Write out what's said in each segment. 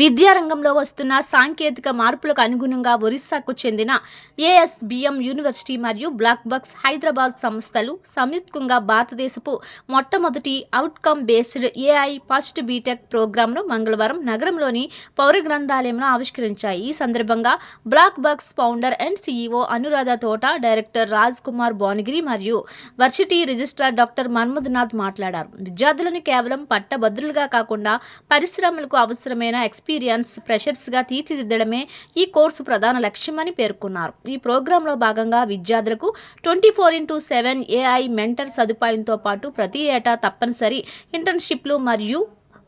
విద్యారంగంలో వస్తున్న సాంకేతిక మార్పులకు అనుగుణంగా ఒరిస్సాకు చెందిన ఏఎస్బిఎం యూనివర్సిటీ మరియు బ్లాక్ బక్స్ హైదరాబాద్ సంస్థలు సంయుక్తంగా భారతదేశపు మొట్టమొదటి outcome based AI first BTech ప్రోగ్రాంను మంగళవారం నగరంలోని పౌర గ్రంథాలయంలో ఆవిష్కరించాయి. ఈ సందర్భంగా Blackbucks founder and CEO Anuradha Thota, director Raj Kumar Bhuvanagiri మరియు వర్సిటీ రిజిస్ట్రార్ డాక్టర్ మన్మథనాథ్ మాట్లాడారు. విద్యార్థులను కేవలం పట్టభద్రులుగా కాకుండా పరిశ్రమలకు అవసరమైన ఎక్స్పీరియన్స్ ఫ్రెషర్స్గా తీర్చిదిద్దడమే ఈ కోర్సు ప్రధాన లక్ష్యమని పేర్కొన్నారు. ఈ ప్రోగ్రాంలో భాగంగా విద్యార్థులకు 24/7 ఏఐ మెంటర్ సదుపాయంతో పాటు ప్రతి ఏటా తప్పనిసరి ఇంటర్న్షిప్లు మరియు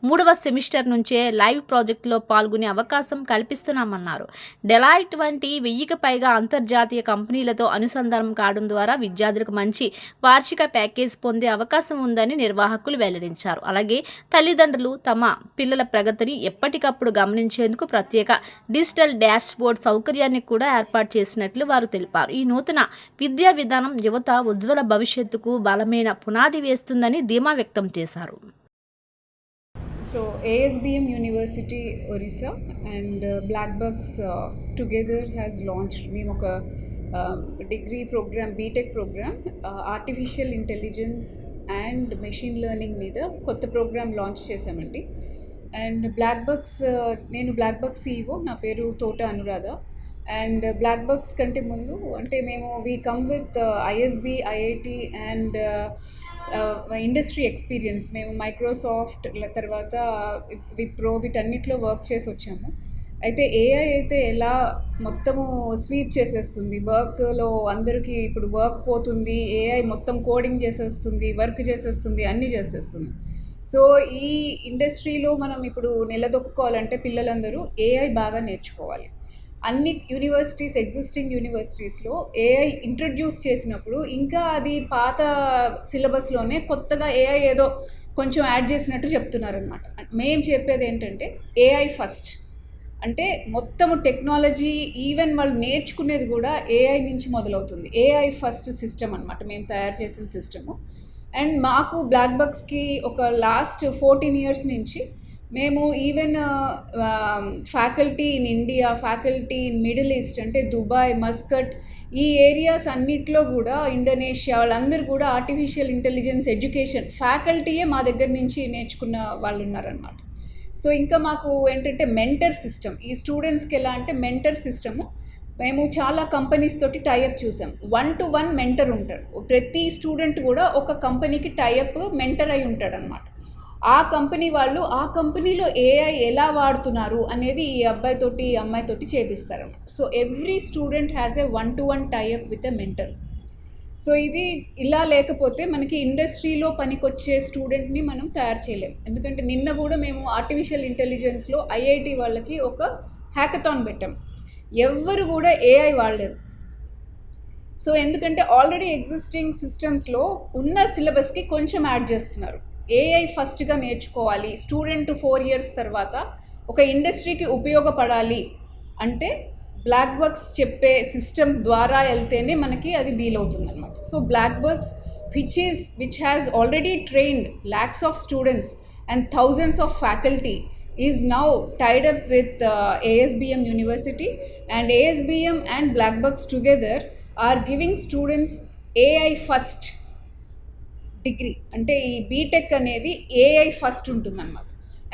3వ సెమిస్టర్ నుంచే లైవ్ ప్రాజెక్టులో పాల్గొనే అవకాశం కల్పిస్తున్నామన్నారు. డెలాయిట్ వంటి 1000కి పైగా అంతర్జాతీయ కంపెనీలతో అనుసంధానం కావడం ద్వారా విద్యార్థులకు మంచి వార్షిక ప్యాకేజ్ పొందే అవకాశం ఉందని నిర్వాహకులు వెల్లడించారు. అలాగే తల్లిదండ్రులు తమ పిల్లల ప్రగతిని ఎప్పటికప్పుడు గమనించేందుకు ప్రత్యేక డిజిటల్ డాష్ బోర్డ్ సౌకర్యాన్ని కూడా ఏర్పాటు చేసినట్లు వారు తెలిపారు. ఈ నూతన విద్యా విధానం యువత ఉజ్వల భవిష్యత్తుకు బలమైన పునాది వేస్తుందని ధీమా వ్యక్తం చేశారు. So ASBM University Orissa and Black Bucks together has launched మేము ఒక degree programme BTech programme artificial intelligence and machine learning మీద కొత్త ప్రోగ్రామ్ లాంచ్ చేశామండి. అండ్ నేను బ్లాక్ బక్స్ CEO, నా పేరు తోట అనురాధ. అండ్ బ్లాక్ బక్స్ కంటే ముందు అంటే మేము we come with ISB, IIT and industry experience. మేము మైక్రోసాఫ్ట్ తర్వాత విప్రో వీటన్నిటిలో వర్క్ చేసి వచ్చాము. అయితే ఏఐ అయితే ఎలా మొత్తము స్వీప్ చేసేస్తుంది వర్క్లో, అందరికీ ఇప్పుడు వర్క్ పోతుంది, ఏఐ మొత్తం కోడింగ్ చేసేస్తుంది, వర్క్ చేసేస్తుంది, అన్నీ చేసేస్తుంది. సో ఈ ఇండస్ట్రీలో మనం ఇప్పుడు నిలదొక్కుకోవాలంటే పిల్లలందరూ ఏఐ బాగా నేర్చుకోవాలి. అన్ని ఎగ్జిస్టింగ్ యూనివర్సిటీస్లో ఏఐ ఇంట్రడ్యూస్ చేసినప్పుడు ఇంకా అది పాత సిలబస్లోనే కొత్తగా ఏఐ ఏదో కొంచెం యాడ్ చేసినట్టు చెప్తున్నారనమాట. మేము చెప్పేది ఏంటంటే ఏఐ ఫస్ట్, అంటే మొత్తము టెక్నాలజీ ఈవెన్ వాళ్ళు నేర్చుకునేది కూడా ఏఐ నుంచి మొదలవుతుంది. ఏఐ ఫస్ట్ సిస్టమ్ అనమాట మేము తయారు చేసిన సిస్టము. అండ్ మాకు బ్లాక్ బక్స్కి ఒక లాస్ట్ 14 years నుంచి మేము even faculty in India, faculty in middle east అంటే దుబాయ్, మస్కట్, ఈ ఏరియాస్ అన్నిట్లో కూడా ఇండోనేషియా వాళ్ళందరూ కూడా ఆర్టిఫిషియల్ ఇంటెలిజెన్స్ ఎడ్యుకేషన్ ఫ్యాకల్టీయే మా దగ్గర నుంచి నేర్చుకున్న వాళ్ళు ఉన్నారనమాట. సో ఇంకా మాకు ఏంటంటే మెంటర్ సిస్టమ్, ఈ స్టూడెంట్స్కి ఎలా అంటే మెంటర్ సిస్టము మేము చాలా కంపెనీస్ తోటి టైఅప్ చూసాం. 1-to-1 మెంటర్ ఉంటాడు. ప్రతి స్టూడెంట్ కూడా ఒక కంపెనీకి టైఅప్ మెంటర్ అయి ఉంటాడు అనమాట. ఆ కంపెనీ వాళ్ళు ఆ కంపెనీలో ఏఐ ఎలా వాడుతున్నారు అనేది ఈ అబ్బాయితోటి ఈ అమ్మాయితోటి చేపిస్తారన్నమాట. So every student has a 1-to-1 tie up with a mentor. So ఇది ఇలా లేకపోతే మనకి ఇండస్ట్రీలో పనికొచ్చే స్టూడెంట్ని మనం తయారు చేయలేము. ఎందుకంటే నిన్న కూడా మేము ఆర్టిఫిషియల్ ఇంటెలిజెన్స్లో IIT వాళ్ళకి ఒక హ్యాకథాన్ పెట్టాం. ఎవ్వరు కూడా ఏఐ వాడలేరు. సో ఎందుకంటే ఆల్రెడీ ఎగ్జిస్టింగ్ సిస్టమ్స్లో ఉన్న సిలబస్కి కొంచెం యాడ్ చేస్తున్నారు. ఏఐ ఫస్ట్గా నేర్చుకోవాలి, స్టూడెంట్ 4 years తర్వాత ఒక ఇండస్ట్రీకి ఉపయోగపడాలి అంటే బ్లాక్ బక్స్ చెప్పే సిస్టమ్ ద్వారా వెళ్తేనే మనకి అది వీలవుతుంది అనమాట. So Black Bucks which has already trained lakhs of students and thousands of faculty is now tied up with ASBM University, and ASBM and Black Bucks together are giving students AI first degree. అంటే ఈ BTech అనేది AI first ఉంటుందన్నమాట.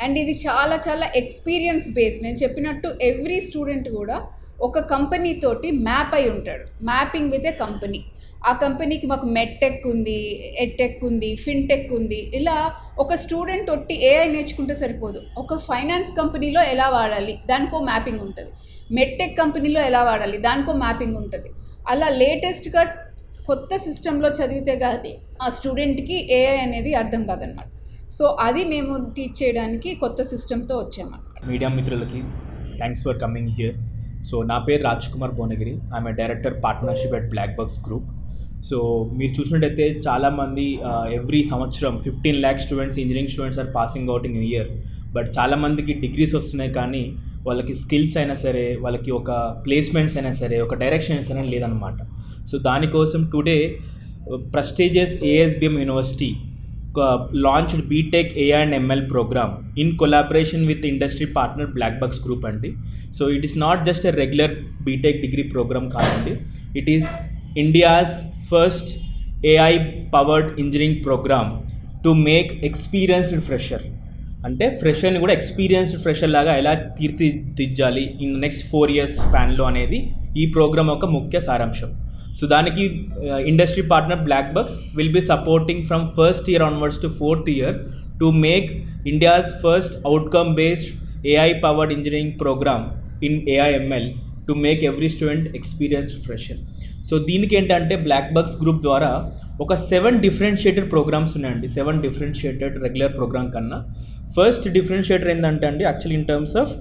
And ఇది చాలా చాలా experience based. నేను చెప్పినట్టు every student కూడా ఒక కంపెనీ తోటి మ్యాప్ అయి ఉంటాడు, మ్యాపింగ్ విత్ ఏ కంపెనీ. ఆ కంపెనీకి మాకు మెడ్టెక్ ఉంది, ఎడ్టెక్ ఉంది, ఫిన్టెక్ ఉంది. ఇలా ఒక స్టూడెంట్ ఒట్టి ఏఐ నేర్చుకుంటే సరిపోదు. ఒక ఫైనాన్స్ కంపెనీలో ఎలా వాడాలి దానికో మ్యాపింగ్ ఉంటుంది, మెడ్టెక్ కంపెనీలో ఎలా వాడాలి దానికో మ్యాపింగ్ ఉంటుంది. అలా లేటెస్ట్గా కొత్త సిస్టంలో చదివితే కానీ ఆ స్టూడెంట్కి ఏఐ అనేది అర్థం కాదనమాట. సో అది మేము టీచ్ చేయడానికి కొత్త సిస్టంతో వచ్చామన్నమాట. మీడియా మిత్రులకి thanks for coming here. So నా పేరు Raj Kumar Bhuvanagiri, I am a director partnership at Black Bucks group. So మీరు చూసినట్టయితే చాలామంది ఎవ్రీ సంవత్సరం 15 lakh students, engineering students are passing out in year. But చాలామందికి డిగ్రీస్ వస్తున్నాయి కానీ వాళ్ళకి స్కిల్స్ అయినా సరే, వాళ్ళకి ఒక ప్లేస్మెంట్స్ అయినా సరే, ఒక డైరెక్షన్స్ అయినా లేదనమాట. సో దానికోసం today prestigious ASBM university launched BTech AI and ML program in collaboration with industry partner Blackbucks Group అండి. So it is not just a regular BTech degree programme కాదండి, it is India's first AI powered engineering programme to make experienced fresher. అంటే ఫ్రెషర్ని కూడా experienced fresher లాగా ఎలా తీర్చిదిద్దాలి in next 4 years స్పాన్లో అనేది ఈ ప్రోగ్రామ్ యొక్క ముఖ్య సారాంశం. సో దానికి industry partner Blackbucks will be supporting from first year onwards to 4th year to make India's first outcome based AI powered engineering programme in AIML to make every student experienced fresher. So దీనికి ఏంటంటే బ్లాక్బక్స్ group ద్వారా ఒక 7 differentiated programmes ఉన్నాయండి. 7 differentiated regular programme కన్నా first differentiator ఏంటంటే అండి, actually in terms of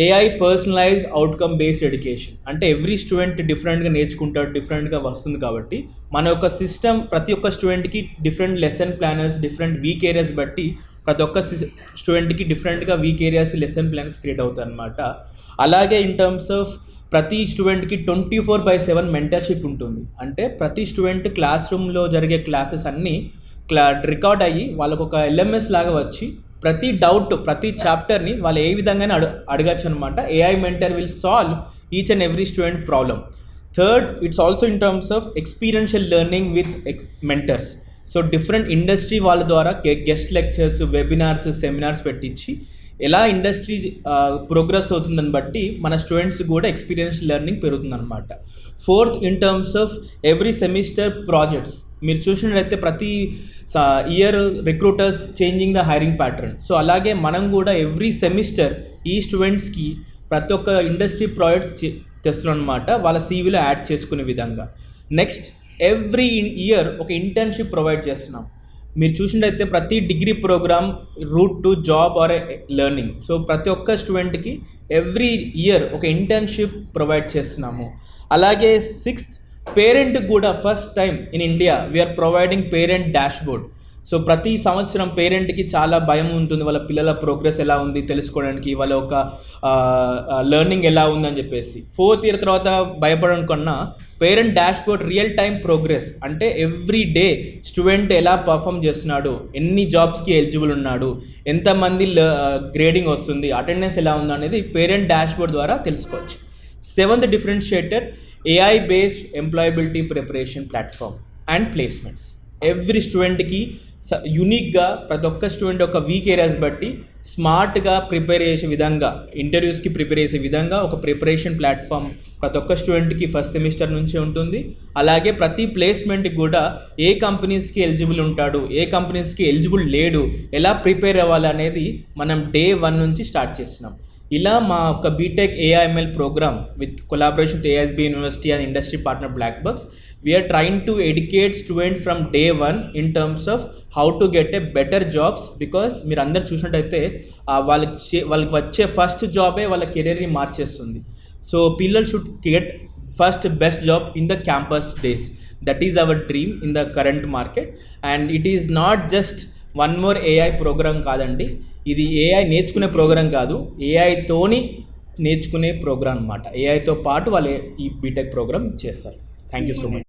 AI personalised outcome based education. అంటే every student డిఫరెంట్గా నేర్చుకుంటాడు, డిఫరెంట్గా వస్తుంది కాబట్టి మన యొక్క సిస్టమ్ ప్రతి ఒక్క స్టూడెంట్కి different lesson planners, different weak areas బట్టి ప్రతి ఒక్క స్టూడెంట్కి డిఫరెంట్గా weak areas lesson planners create అవుతాయి అన్నమాట. అలాగే ఇన్ టర్మ్స్ ఆఫ్ ప్రతి స్టూడెంట్కి 24/7 మెంటర్షిప్ ఉంటుంది. అంటే ప్రతి స్టూడెంట్ క్లాస్ రూమ్లో జరిగే క్లాసెస్ అన్నీ రికార్డ్ అయ్యి వాళ్ళకు ఒక LMS లాగా వచ్చి ప్రతి డౌట్, ప్రతి చాప్టర్ని వాళ్ళు ఏ విధంగానే అడగచ్చు అనమాట. AI mentor will solve each and every student problem. Third, it's also in terms of experiential learning with mentors. So different industry వాళ్ళ ద్వారా గెస్ట్ లెక్చర్స్, వెబినార్స్, సెమినార్స్ పెట్టించి ఎలా ఇండస్ట్రీ ప్రోగ్రెస్ అవుతుందని బట్టి మన స్టూడెంట్స్ కూడా ఎక్స్పీరియన్స్ లెర్నింగ్ పెరుగుతుందన్నమాట. Fourth, in terms of every semester projects. మీరు చూసినట్లయితే ప్రతి year recruiters changing the hiring pattern. So అలాగే మనం కూడా ఎవ్రీ సెమిస్టర్ ఈ స్టూడెంట్స్కి ప్రతి ఒక్క ఇండస్ట్రీ ప్రాజెక్ట్ తెస్తున్నాం అనమాట, వాళ్ళ CVలో యాడ్ చేసుకునే విధంగా. నెక్స్ట్, ఎవ్రీ ఇయర్ ఒక ఇంటర్న్షిప్ ప్రొవైడ్ చేస్తున్నాం. మీరు చూసినట్లయితే ప్రతి degree programme route to job or learning. So ప్రతి ఒక్క స్టూడెంట్కి ఎవ్రీ ఇయర్ ఒక ఇంటర్న్షిప్ ప్రొవైడ్ చేస్తున్నాము. అలాగే సిక్స్త్, పేరెంట్ కూడా first time in India we are providing parent dashboard. So ప్రతి సంవత్సరం పేరెంట్కి చాలా భయం ఉంటుంది, వాళ్ళ పిల్లల ప్రోగ్రెస్ ఎలా ఉంది తెలుసుకోవడానికి, వాళ్ళ ఒక లెర్నింగ్ ఎలా ఉందని చెప్పేసి. 4th year తర్వాత భయపడడం కన్నా parent dashboard real time progress, అంటే ఎవ్రీ డే స్టూడెంట్ ఎలా పర్ఫామ్ చేస్తున్నాడు, ఎన్ని జాబ్స్కి ఎలిజిబుల్ ఉన్నాడు, ఎంతమంది గ్రేడింగ్ వస్తుంది, అటెండెన్స్ ఎలా ఉందో అనేది పేరెంట్ డాష్బోర్డ్ ద్వారా తెలుసుకోవచ్చు. 7th differentiator, AI based employability preparation platform and placements. Every స్టూడెంట్కి యూనిక్గా ప్రతి ఒక్క స్టూడెంట్ ఒక వీక్ ఏరియాస్ బట్టి స్మార్ట్గా ప్రిపేర్ చేసే విధంగా, ఇంటర్వ్యూస్కి ప్రిపేర్ చేసే విధంగా ఒక ప్రిపరేషన్ ప్లాట్ఫామ్ ప్రతి ఒక్క స్టూడెంట్కి ఫస్ట్ సెమిస్టర్ నుంచే ఉంటుంది. అలాగే ప్రతి ప్లేస్మెంట్కి కూడా ఏ కంపెనీస్కి ఎలిజిబుల్ ఉంటాడు, ఏ కంపెనీస్కి ఎలిజిబుల్ లేడు, ఎలా ప్రిపేర్ అవ్వాలి అనేది మనం Day 1 నుంచి స్టార్ట్ చేస్తున్నాం. ఇలా మా ఒక BTech AIML programme with collaboration with ASB university and industry partner Blackbucks, we're trying to educate student from Day 1 in terms of how to get a better jobs. Because మీరు అందరు చూసినట్టయితే వాళ్ళకి వచ్చే ఫస్ట్ జాబే వాళ్ళ కెరీర్ని మార్చేస్తుంది. సో పిల్లలు should get first best job in the campus days. That is our dream in the current market. And it is not just one more AI programme కాదండి, ఇది AI నేర్చుకునే ప్రోగ్రామ్ కాదు, AIతోని నేర్చుకునే ప్రోగ్రామ్ అనమాట. AIతో పాటు వాళ్ళు ఈ బీటెక్ ప్రోగ్రామ్ చేస్తారు. Thank you so much.